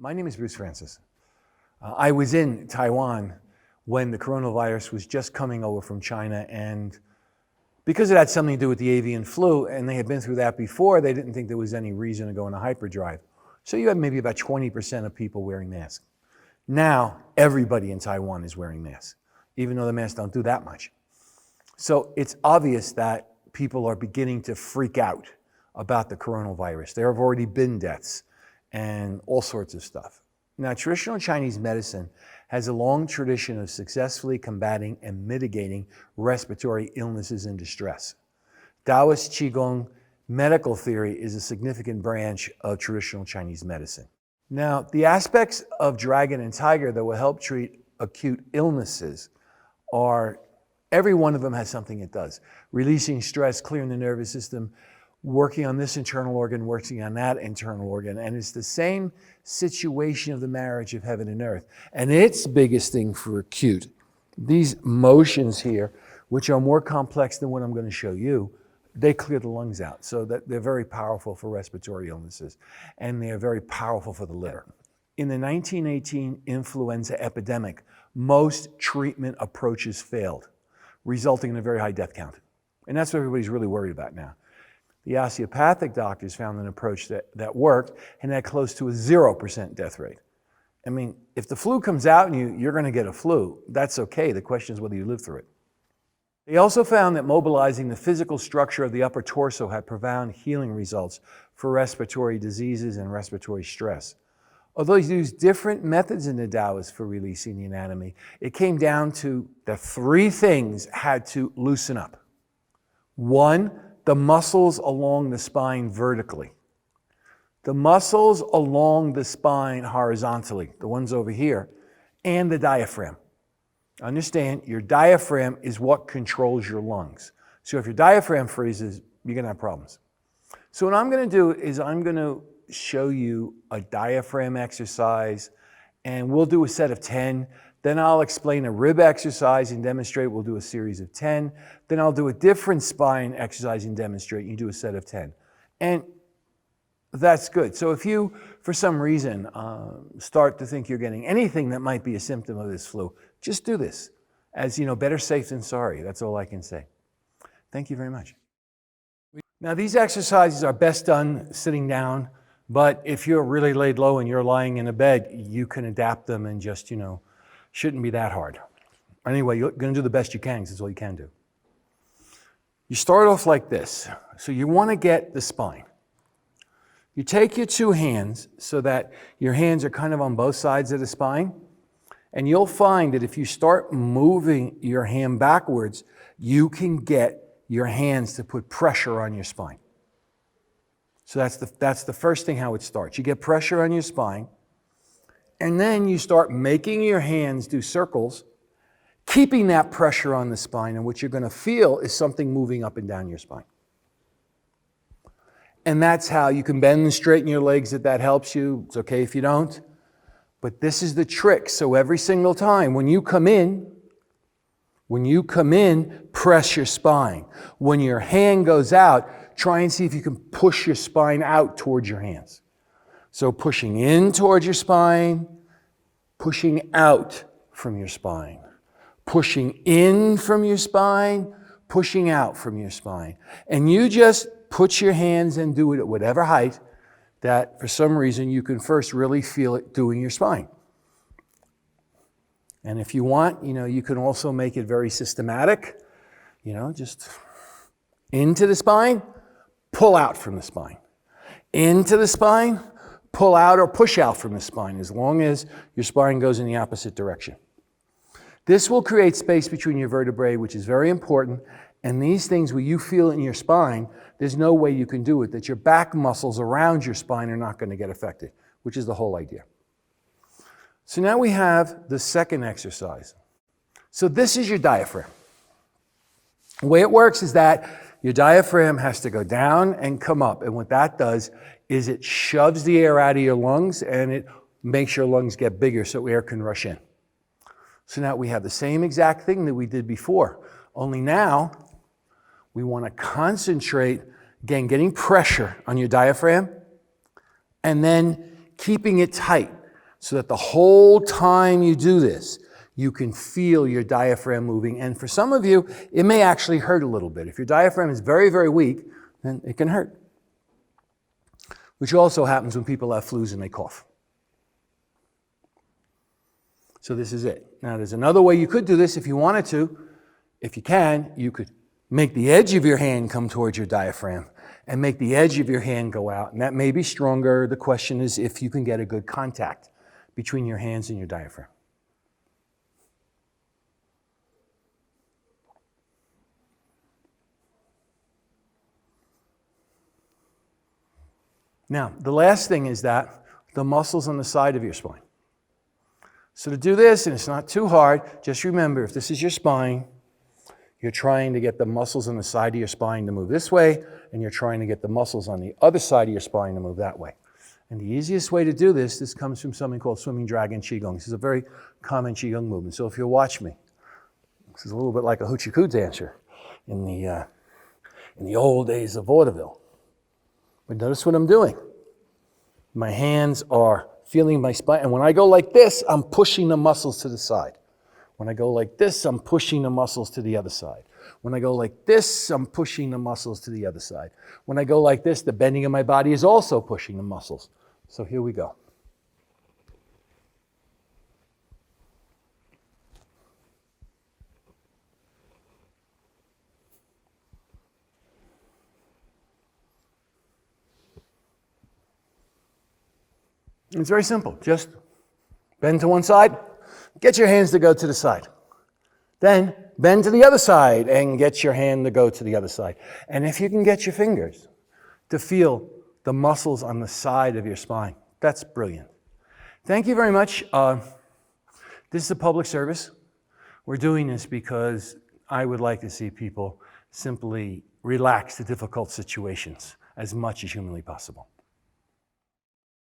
My name is Bruce Francis. I was in Taiwan when the coronavirus was just coming over from China, and because it had something to do with the avian flu, and they had been through that before, they didn't think there was any reason to go into hyperdrive. So you had maybe about 20% of people wearing masks. Now, everybody in Taiwan is wearing masks, even though the masks don't do that much. So it's obvious that people are beginning to freak out about the coronavirus. There have already been deaths and all sorts of stuff. Now, traditional Chinese medicine has a long tradition of successfully combating and mitigating respiratory illnesses and distress. Taoist Qigong medical theory is a significant branch of traditional Chinese medicine. Now, the aspects of dragon and tiger that will help treat acute illnesses are, every one of them has something it does. Releasing stress, clearing the nervous system, working on this internal organ, working on that internal organ. And it's the same situation of the marriage of heaven and earth. And its biggest thing for acute, these motions here, which are more complex than what I'm going to show you, they clear the lungs out. So that they're very powerful for respiratory illnesses. And they're very powerful for the liver. In the 1918 influenza epidemic, most treatment approaches failed, resulting in a very high death count. And that's what everybody's really worried about now. The osteopathic doctors found an approach that worked and had close to a 0% death rate. I mean, if the flu comes out and you're going to get a flu, that's okay. The question is whether you live through it. They also found that mobilizing the physical structure of the upper torso had profound healing results for respiratory diseases and respiratory stress. Although they used different methods in the Taoists for releasing the anatomy, it came down to the three things had to loosen up. One, the muscles along the spine vertically. The muscles along the spine horizontally, the ones over here, and the diaphragm. Understand, your diaphragm is what controls your lungs. So if your diaphragm freezes, you're going to have problems. So what I'm going to do is I'm going to show you a diaphragm exercise, and we'll do a set of 10. Then I'll explain a rib exercise and demonstrate. We'll do a series of 10. Then I'll do a different spine exercise and demonstrate. You do a set of 10. And that's good. So if you, for some reason, start to think you're getting anything that might be a symptom of this flu, just do this. As you know, better safe than sorry. That's all I can say. Thank you very much. Now, these exercises are best done sitting down, but if you're really laid low and you're lying in a bed, you can adapt them and just, shouldn't be that hard. Anyway, you're going to do the best you can because it's all you can do. You start off like this. So you want to get the spine. You take your two hands so that your hands are kind of on both sides of the spine. And you'll find that if you start moving your hand backwards, you can get your hands to put pressure on your spine. So that's the first thing how it starts. You get pressure on your spine. And then you start making your hands do circles, keeping that pressure on the spine, and what you're going to feel is something moving up and down your spine. And that's how you can bend and straighten your legs if that helps you. It's okay if you don't. But this is the trick. So every single time when you come in, press your spine. When your hand goes out, try and see if you can push your spine out towards your hands. So pushing in towards your spine, pushing out from your spine, pushing in from your spine, pushing out from your spine. And you just put your hands and do it at whatever height that for some reason you can first really feel it doing your spine. And if you want, you can also make it very systematic, just into the spine, pull out from the spine, into the spine, pull out or push out from the spine, as long as your spine goes in the opposite direction. This will create space between your vertebrae, which is very important. And these things where you feel it in your spine, there's no way you can do it, that your back muscles around your spine are not going to get affected, which is the whole idea. So now we have the second exercise. So this is your diaphragm. The way it works is that your diaphragm has to go down and come up. And what that does is it shoves the air out of your lungs and it makes your lungs get bigger so air can rush in. So now we have the same exact thing that we did before, only now we want to concentrate, again, getting pressure on your diaphragm and then keeping it tight. so that the whole time you do this, you can feel your diaphragm moving. And for some of you, it may actually hurt a little bit. If your diaphragm is very, very weak, then it can hurt. Which also happens when people have flus and they cough. So this is it. Now there's another way you could do this if you wanted to. If you can, you could make the edge of your hand come towards your diaphragm and make the edge of your hand go out. And that may be stronger. The question is if you can get a good contact between your hands and your diaphragm. Now, the last thing is that the muscles on the side of your spine. So to do this, and it's not too hard, just remember, if this is your spine, you're trying to get the muscles on the side of your spine to move this way, and you're trying to get the muscles on the other side of your spine to move that way. And the easiest way to do this comes from something called swimming dragon Qigong. This is a very common Qigong movement. So if you'll watch me, this is a little bit like a hoochie coo dancer in the old days of vaudeville. But notice what I'm doing. My hands are feeling my spine. And when I go like this, I'm pushing the muscles to the side. When I go like this, I'm pushing the muscles to the other side. When I go like this, I'm pushing the muscles to the other side. When I go like this, the bending of my body is also pushing the muscles. So here we go. It's very simple. Just bend to one side, get your hands to go to the side. Then bend to the other side and get your hand to go to the other side. And if you can get your fingers to feel the muscles on the side of your spine, that's brilliant. Thank you very much. This is a public service. We're doing this because I would like to see people simply relax to difficult situations as much as humanly possible.